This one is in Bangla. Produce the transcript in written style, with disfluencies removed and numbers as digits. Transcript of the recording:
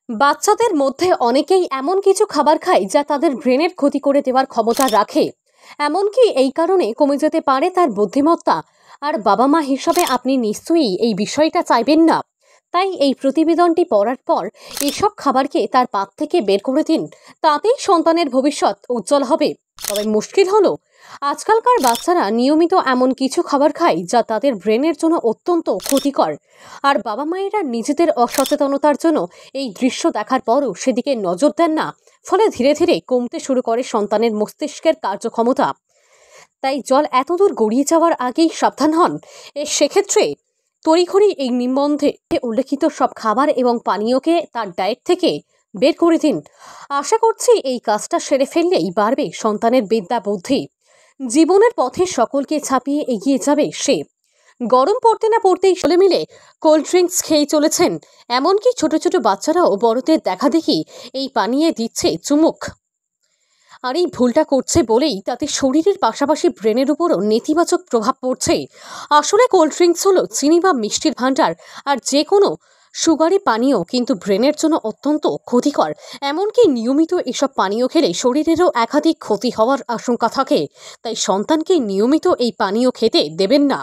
বাচ্চাদের মধ্যে অনেকেই এমন কিছু খাবার খায় যা তাদের ব্রেনের ক্ষতি করে দেওয়ার ক্ষমতা রাখে। এমনকি এই কারণে কমে যেতে পারে তার বুদ্ধিমত্তা। আর বাবা মা হিসাবে আপনি নিশ্চয়ই এই বিষয়টা চাইবেন না। তাই এই প্রতিবেদনটি পড়ার পর এসব খাবারকে তার পাত থেকে বের করে দিন। তাতেই সন্তানের ভবিষ্যৎ উজ্জ্বল হবে। তবে মুশকিল হলো, আজকালকার বাচ্চারা নিয়মিত এমন কিছু খাবার খায় যা তাদের ব্রেনের জন্য অত্যন্ত ক্ষতিকর। আর বাবা মায়েরা নিজেদের অসচেতনতার জন্য এই দৃশ্য দেখার পরও সেদিকে নজর দেন না। ফলে ধীরে ধীরে কমতে শুরু করে সন্তানের মস্তিষ্কের কার্যক্ষমতা। তাই জল এতদূর গড়িয়ে যাওয়ার আগেই সাবধান হন। সেক্ষেত্রে তড়িঘড়ি এই নিবন্ধে উল্লেখিত সব খাবার এবং পানীয়কে তার ডায়েট থেকে বের করে দিন। আশা করছি এই কাজটা সেরে ফেললেই বাড়বে সন্তানের বিদ্যা বুদ্ধি। জীবনের পথে সকলকে ছাপিয়ে এগিয়ে যাবে সে। গরম পড়তে না পড়তেই চলে মিলে কোল্ড ড্রিঙ্কস খেয়ে চলেছেন। এমনকি ছোট ছোট বাচ্চারাও বড়দের দেখা দেখি এই পানীয়ে দিচ্ছে চুমুক। আর এই ভুলটা করছে বলেই তাতে শরীরের পাশাপাশি ব্রেনের উপরও নেতিবাচক প্রভাব পড়ছে। আসলে কোল্ড ড্রিঙ্কস হলো চিনি বা মিষ্টির ভাণ্ডার। আর যে কোনো সুগারি পানীয় কিন্তু ব্রেনের জন্য অত্যন্ত ক্ষতিকর। এমনকি নিয়মিত এসব পানীয় খেলে শরীরেরও একাধিক ক্ষতি হওয়ার আশঙ্কা থাকে। তাই সন্তানকে নিয়মিত এই পানীয় খেতে দেবেন না।